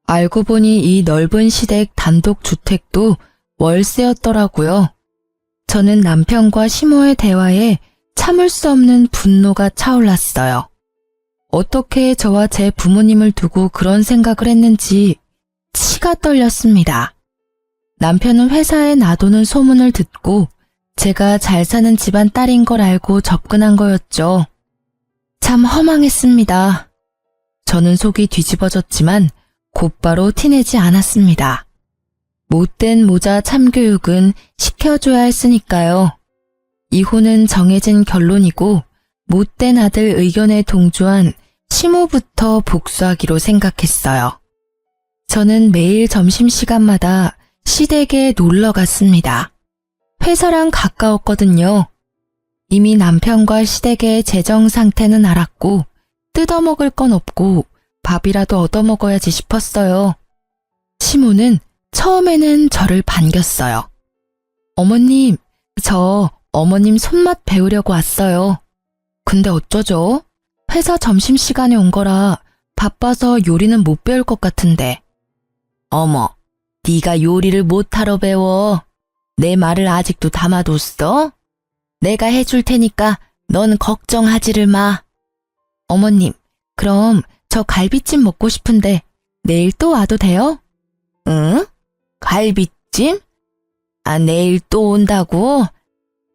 알고 보니 이 넓은 시댁 단독주택도 월세였더라고요. 저는 남편과 시모의 대화에 참을 수 없는 분노가 차올랐어요. 어떻게 저와 제 부모님을 두고 그런 생각을 했는지 치가 떨렸습니다. 남편은 회사에 놔두는 소문을 듣고 제가 잘 사는 집안 딸인 걸 알고 접근한 거였죠. 참 허망했습니다. 저는 속이 뒤집어졌지만 곧바로 티내지 않았습니다. 못된 모자 참교육은 시켜줘야 했으니까요. 이혼은 정해진 결론이고 못된 아들 의견에 동조한 시모부터 복수하기로 생각했어요. 저는 매일 점심시간마다 시댁에 놀러 갔습니다. 회사랑 가까웠거든요. 이미 남편과 시댁의 재정 상태는 알았고 뜯어먹을 건 없고 밥이라도 얻어먹어야지 싶었어요. 시모는 처음에는 저를 반겼어요. 어머님, 저 어머님 손맛 배우려고 왔어요. 근데 어쩌죠? 회사 점심시간에 온 거라 바빠서 요리는 못 배울 것 같은데. 어머, 네가 요리를 못하러 배워. 내 말을 아직도 담아뒀어? 내가 해줄 테니까 넌 걱정하지를 마. 어머님, 그럼 저 갈비찜 먹고 싶은데 내일 또 와도 돼요? 응? 갈비찜? 아, 내일 또 온다고?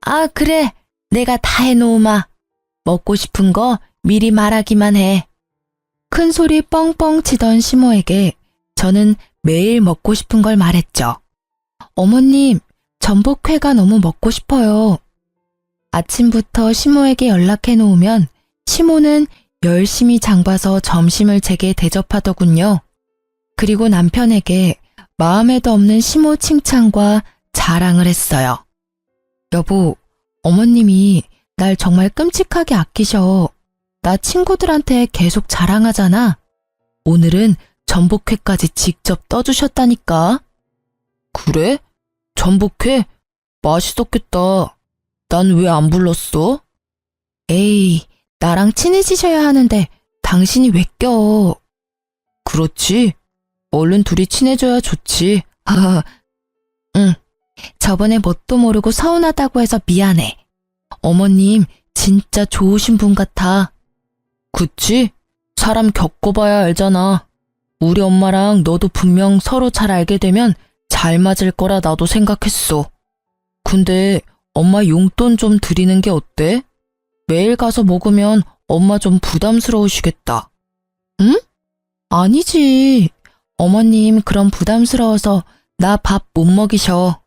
아, 그래. 내가 다 해놓으마. 먹고 싶은 거 미리 말하기만 해. 큰 소리 뻥뻥 치던 시모에게 저는 매일 먹고 싶은 걸 말했죠. 어머님, 전복회가 너무 먹고 싶어요. 아침부터 시모에게 연락해 놓으면 시모는 열심히 장봐서 점심을 제게 대접하더군요. 그리고 남편에게 마음에도 없는 시모 칭찬과 자랑을 했어요. 여보, 어머님이 날 정말 끔찍하게 아끼셔. 나 친구들한테 계속 자랑하잖아. 오늘은 전복회까지 직접 떠주셨다니까. 그래? 전복회? 맛있었겠다. 난 왜 안 불렀어? 에이, 나랑 친해지셔야 하는데 당신이 왜 껴? 그렇지. 얼른 둘이 친해져야 좋지. 응. 저번에 뭣도 모르고 서운하다고 해서 미안해. 어머님 진짜 좋으신 분 같아. 그치? 사람 겪어봐야 알잖아. 우리 엄마랑 너도 분명 서로 잘 알게 되면 잘 맞을 거라 나도 생각했어. 근데 엄마 용돈 좀 드리는 게 어때? 매일 가서 먹으면 엄마 좀 부담스러우시겠다. 응? 아니지. 어머님 그럼 부담스러워서 나 밥 못 먹이셔.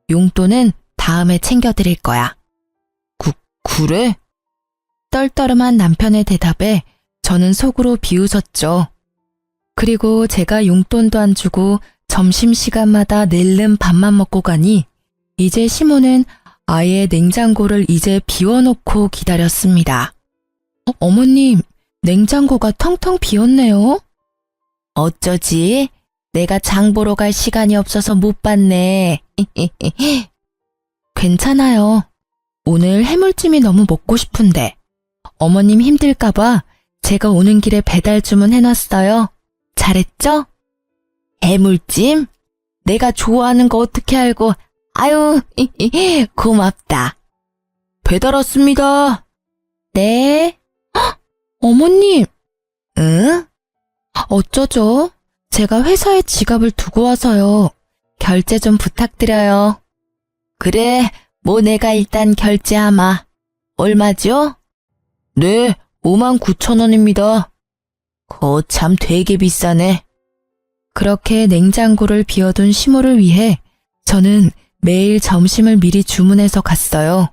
용돈은 다음에 챙겨드릴 거야. 그래? 떨떠름한 남편의 대답에 저는 속으로 비웃었죠. 그리고 제가 용돈도 안 주고 점심시간마다 낼름 밥만 먹고 가니 이제 시모는 아예 냉장고를 이제 비워놓고 기다렸습니다. 어머님, 냉장고가 텅텅 비었네요. 어쩌지? 내가 장 보러 갈 시간이 없어서 못 봤네. 괜찮아요. 오늘 해물찜이 너무 먹고 싶은데 어머님 힘들까봐 제가 오는 길에 배달 주문해놨어요. 잘했죠? 해물찜? 내가 좋아하는 거 어떻게 알고. 아유, 고맙다. 배달 왔습니다. 네. 헉, 어머님. 응? 어쩌죠? 제가 회사에 지갑을 두고 와서요. 결제 좀 부탁드려요. 그래, 뭐 내가 일단 결제하마. 얼마죠? 네, 59,000원입니다. 거참 되게 비싸네. 그렇게 냉장고를 비워둔 시모를 위해 저는 매일 점심을 미리 주문해서 갔어요.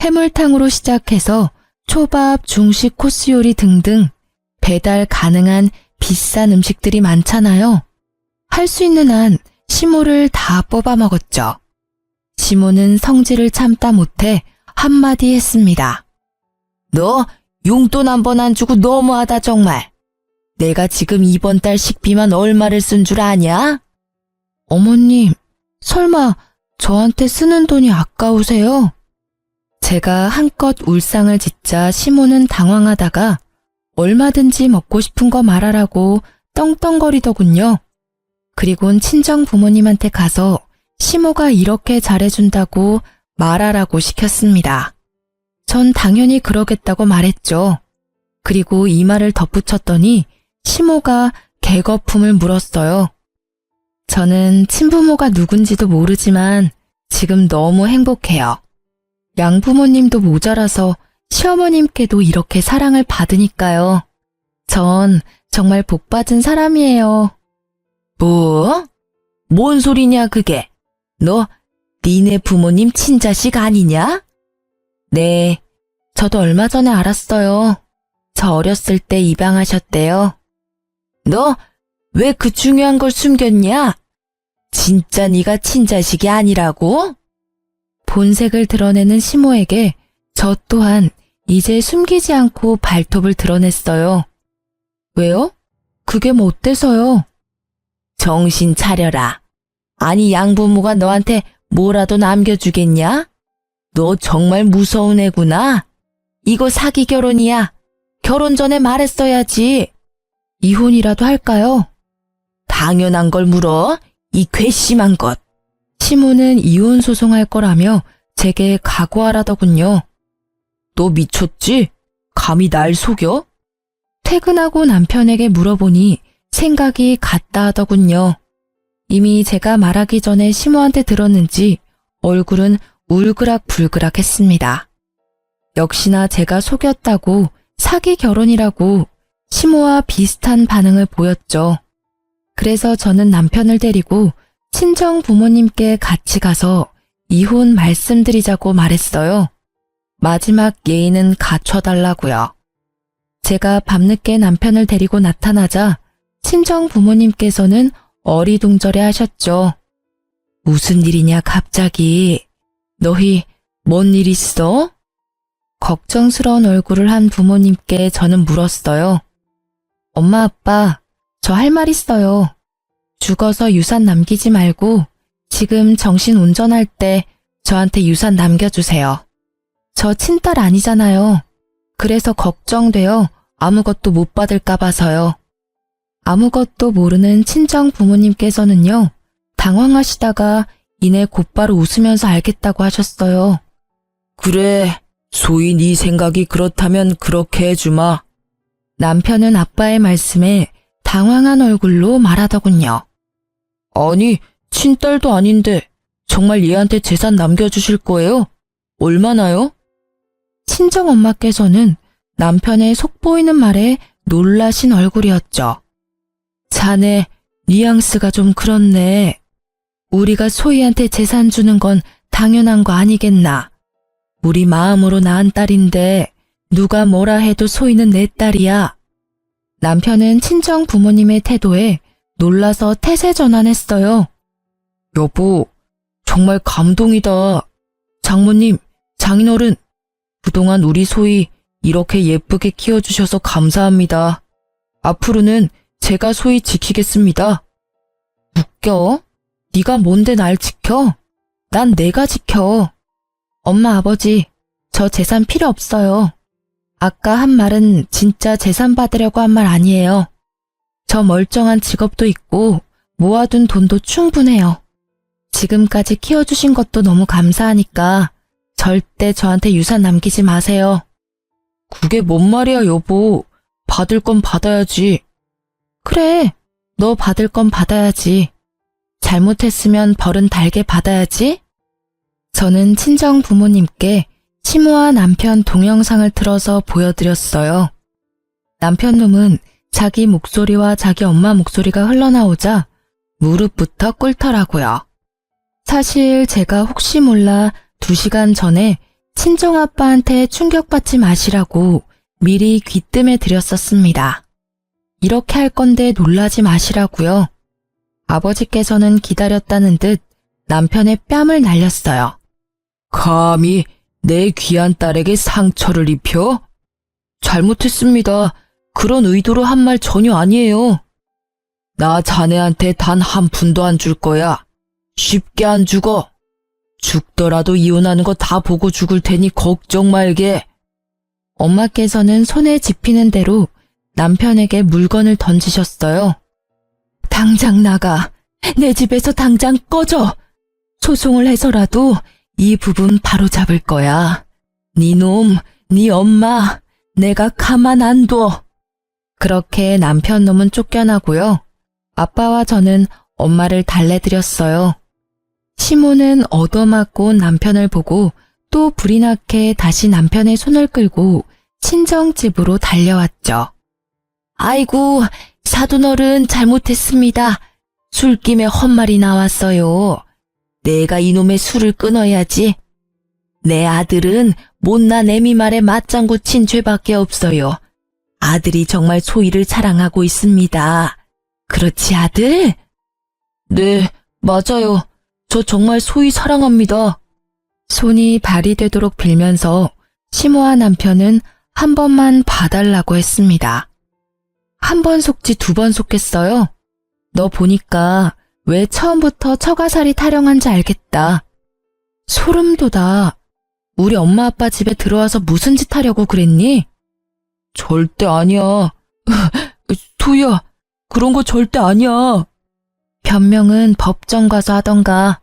해물탕으로 시작해서 초밥, 중식 코스 요리 등등 배달 가능한 비싼 음식들이 많잖아요. 할 수 있는 한 시모를 다 뽑아 먹었죠. 시모는 성질을 참다 못해 한마디 했습니다. 너 용돈 한 번 안 주고 너무하다 정말. 내가 지금 이번 달 식비만 얼마를 쓴 줄 아냐? 어머님, 설마 저한테 쓰는 돈이 아까우세요? 제가 한껏 울상을 짓자 시모는 당황하다가 얼마든지 먹고 싶은 거 말하라고 떵떵거리더군요. 그리곤 친정 부모님한테 가서 시모가 이렇게 잘해준다고 말하라고 시켰습니다. 전 당연히 그러겠다고 말했죠. 그리고 이 말을 덧붙였더니 시모가 개거품을 물었어요. 저는 친부모가 누군지도 모르지만 지금 너무 행복해요. 양부모님도 모자라서 시어머님께도 이렇게 사랑을 받으니까요. 전 정말 복받은 사람이에요. 뭐? 뭔 소리냐 그게? 너 니네 부모님 친자식 아니냐? 네, 저도 얼마 전에 알았어요. 저 어렸을 때 입양하셨대요. 너 왜 그 중요한 걸 숨겼냐? 진짜 네가 친자식이 아니라고? 본색을 드러내는 시모에게 저 또한 이제 숨기지 않고 발톱을 드러냈어요. 왜요? 그게 뭐 어때서요? 정신 차려라. 아니 양부모가 너한테 뭐라도 남겨주겠냐? 너 정말 무서운 애구나. 이거 사기 결혼이야. 결혼 전에 말했어야지. 이혼이라도 할까요? 당연한 걸 물어. 이 괘씸한 것. 시모는 이혼 소송할 거라며 제게 각오하라더군요. 너 미쳤지? 감히 날 속여? 퇴근하고 남편에게 물어보니 생각이 같다 하더군요. 이미 제가 말하기 전에 시모한테 들었는지 얼굴은 울그락불그락 했습니다. 역시나 제가 속였다고 사기 결혼이라고 시모와 비슷한 반응을 보였죠. 그래서 저는 남편을 데리고 친정 부모님께 같이 가서 이혼 말씀드리자고 말했어요. 마지막 예의는 갖춰달라고요. 제가 밤늦게 남편을 데리고 나타나자 친정 부모님께서는 어리둥절해 하셨죠. 무슨 일이냐 갑자기. 너희 뭔 일 있어? 걱정스러운 얼굴을 한 부모님께 저는 물었어요. 엄마 아빠, 저 할 말 있어요. 죽어서 유산 남기지 말고 지금 정신 운전할 때 저한테 유산 남겨주세요. 저 친딸 아니잖아요. 그래서 걱정돼요. 아무것도 못 받을까 봐서요. 아무것도 모르는 친정 부모님께서는요. 당황하시다가 이내 곧바로 웃으면서 알겠다고 하셨어요. 그래, 소희 네 생각이 그렇다면 그렇게 해주마. 남편은 아빠의 말씀에 당황한 얼굴로 말하더군요. 아니, 친딸도 아닌데 정말 얘한테 재산 남겨주실 거예요? 얼마나요? 친정엄마께서는 남편의 속보이는 말에 놀라신 얼굴이었죠. 자네, 뉘앙스가 좀 그렇네. 우리가 소희한테 재산 주는 건 당연한 거 아니겠나. 우리 마음으로 낳은 딸인데 누가 뭐라 해도 소희는 내 딸이야. 남편은 친정 부모님의 태도에 놀라서 태세 전환했어요. 여보, 정말 감동이다. 장모님, 장인어른, 그동안 우리 소희 이렇게 예쁘게 키워주셔서 감사합니다. 앞으로는 제가 소희 지키겠습니다. 웃겨? 네가 뭔데 날 지켜? 난 내가 지켜. 엄마 아버지, 저 재산 필요 없어요. 아까 한 말은 진짜 재산 받으려고 한 말 아니에요. 저 멀쩡한 직업도 있고 모아둔 돈도 충분해요. 지금까지 키워주신 것도 너무 감사하니까 절대 저한테 유산 남기지 마세요. 그게 뭔 말이야 여보. 받을 건 받아야지. 그래, 너 받을 건 받아야지. 잘못했으면 벌은 달게 받아야지. 저는 친정 부모님께 시모와 남편 동영상을 틀어서 보여드렸어요. 남편 놈은 자기 목소리와 자기 엄마 목소리가 흘러나오자 무릎부터 꿇더라고요. 사실 제가 혹시 몰라 2시간 전에 친정아빠한테 충격받지 마시라고 미리 귀뜸해 드렸었습니다. 이렇게 할 건데 놀라지 마시라고요. 아버지께서는 기다렸다는 듯 남편의 뺨을 날렸어요. 감히 내 귀한 딸에게 상처를 입혀? 잘못했습니다. 그런 의도로 한 말 전혀 아니에요. 나 자네한테 단 한 푼도 안 줄 거야. 쉽게 안 죽어. 죽더라도 이혼하는 거 다 보고 죽을 테니 걱정 말게. 엄마께서는 손에 집히는 대로 남편에게 물건을 던지셨어요. 당장 나가. 내 집에서 당장 꺼져. 소송을 해서라도 이 부분 바로 잡을 거야. 네 놈, 네 엄마, 내가 가만 안 둬. 그렇게 남편 놈은 쫓겨나고요. 아빠와 저는 엄마를 달래드렸어요. 시모는 얻어맞고 온 남편을 보고 또 불이 나게 다시 남편의 손을 끌고 친정집으로 달려왔죠. 아이고, 사돈어른 잘못했습니다. 술김에 헛말이 나왔어요. 내가 이놈의 술을 끊어야지. 내 아들은 못난 애미 말에 맞장구 친 죄밖에 없어요. 아들이 정말 소희를 사랑하고 있습니다. 그렇지 아들? 네, 맞아요. 저 정말 소희 사랑합니다. 손이 발이 되도록 빌면서 시모와 남편은 한 번만 봐달라고 했습니다. 한 번 속지 2번 속겠어요. 너 보니까 왜 처음부터 처가살이 타령한지 알겠다. 소름 돋아. 우리 엄마 아빠 집에 들어와서 무슨 짓 하려고 그랬니? 절대 아니야. 소희야, 그런 거 절대 아니야. 변명은 법정 가서 하던가.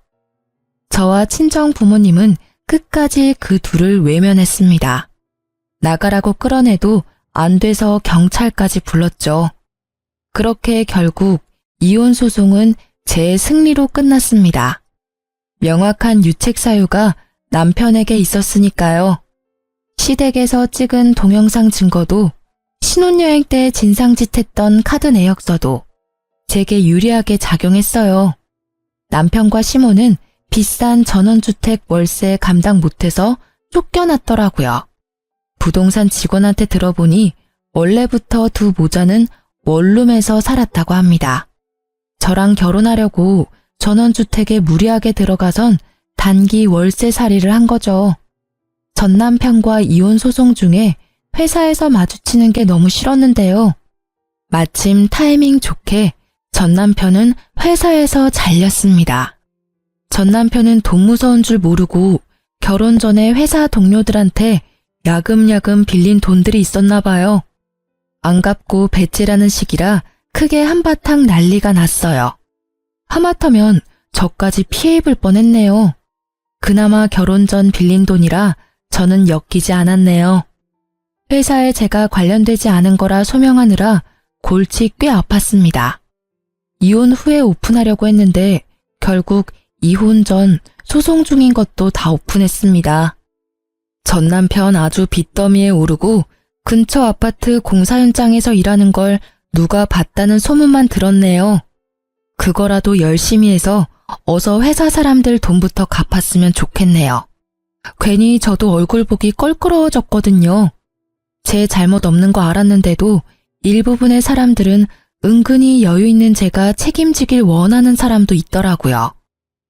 저와 친정 부모님은 끝까지 그 둘을 외면했습니다. 나가라고 끌어내도 안 돼서 경찰까지 불렀죠. 그렇게 결국 이혼 소송은 제 승리로 끝났습니다. 명확한 유책 사유가 남편에게 있었으니까요. 시댁에서 찍은 동영상 증거도, 신혼여행 때 진상짓했던 카드 내역서도 제게 유리하게 작용했어요. 남편과 시모는 비싼 전원주택 월세 감당 못해서 쫓겨났더라고요. 부동산 직원한테 들어보니 원래부터 두 모자는 원룸에서 살았다고 합니다. 저랑 결혼하려고 전원주택에 무리하게 들어가선 단기 월세살이를 한 거죠. 전 남편과 이혼 소송 중에 회사에서 마주치는 게 너무 싫었는데요. 마침 타이밍 좋게 전 남편은 회사에서 잘렸습니다. 전 남편은 돈 무서운 줄 모르고 결혼 전에 회사 동료들한테 야금야금 빌린 돈들이 있었나 봐요. 안 갚고 배째라는 시기라 크게 한바탕 난리가 났어요. 하마터면 저까지 피해 입을 뻔했네요. 그나마 결혼 전 빌린 돈이라 저는 엮이지 않았네요. 회사에 제가 관련되지 않은 거라 소명하느라 골치 꽤 아팠습니다. 이혼 후에 오픈하려고 했는데 결국 이혼 전 소송 중인 것도 다 오픈했습니다. 전 남편 아주 빚더미에 오르고 근처 아파트 공사 현장에서 일하는 걸 누가 봤다는 소문만 들었네요. 그거라도 열심히 해서 어서 회사 사람들 돈부터 갚았으면 좋겠네요. 괜히 저도 얼굴 보기 껄끄러워졌거든요. 제 잘못 없는 거 알았는데도 일부분의 사람들은 은근히 여유 있는 제가 책임지길 원하는 사람도 있더라고요.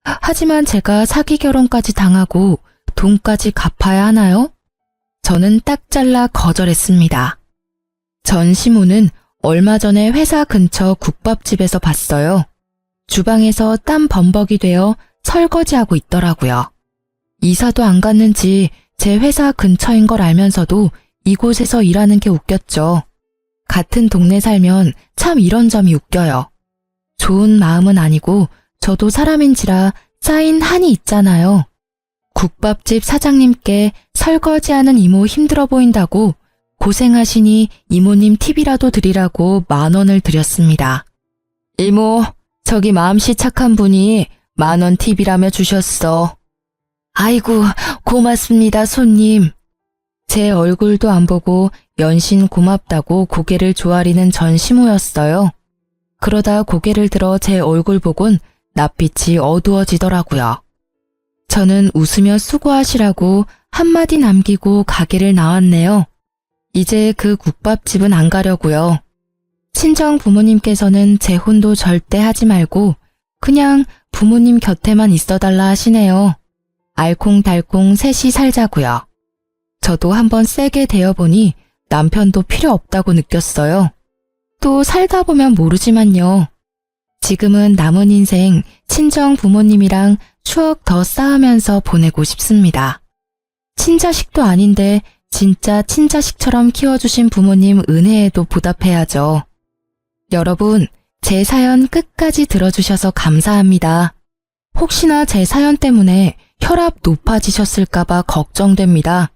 하지만 제가 사기 결혼까지 당하고 돈까지 갚아야 하나요? 저는 딱 잘라 거절했습니다. 전 시모는 얼마 전에 회사 근처 국밥집에서 봤어요. 주방에서 땀 범벅이 되어 설거지하고 있더라고요. 이사도 안 갔는지 제 회사 근처인 걸 알면서도 이곳에서 일하는 게 웃겼죠. 같은 동네 살면 참 이런 점이 웃겨요. 좋은 마음은 아니고 저도 사람인지라 쌓인 한이 있잖아요. 국밥집 사장님께 설거지하는 이모 힘들어 보인다고 고생하시니 이모님 팁이라도 드리라고 10,000원을 드렸습니다. 이모, 저기 마음씨 착한 분이 10,000원 팁이라며 주셨어. 아이고, 고맙습니다, 손님. 제 얼굴도 안 보고 연신 고맙다고 고개를 조아리는 전 시모였어요. 그러다 고개를 들어 제 얼굴 보곤 낯빛이 어두워지더라고요. 저는 웃으며 수고하시라고 한마디 남기고 가게를 나왔네요. 이제 그 국밥집은 안 가려고요. 친정 부모님께서는 재혼도 절대 하지 말고 그냥 부모님 곁에만 있어달라 하시네요. 알콩달콩 셋이 살자고요. 저도 한번 세게 대어보니 남편도 필요 없다고 느꼈어요. 또 살다 보면 모르지만요. 지금은 남은 인생 친정 부모님이랑 추억 더 쌓으면서 보내고 싶습니다. 친자식도 아닌데 진짜 친자식처럼 키워주신 부모님 은혜에도 보답해야죠. 여러분, 제 사연 끝까지 들어주셔서 감사합니다. 혹시나 제 사연 때문에 혈압 높아지셨을까봐 걱정됩니다.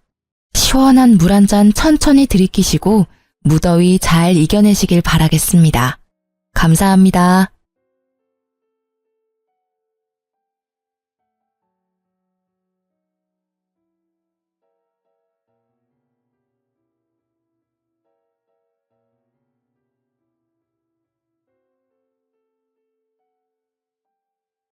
시원한 물 한 잔 천천히 들이키시고 무더위 잘 이겨내시길 바라겠습니다. 감사합니다.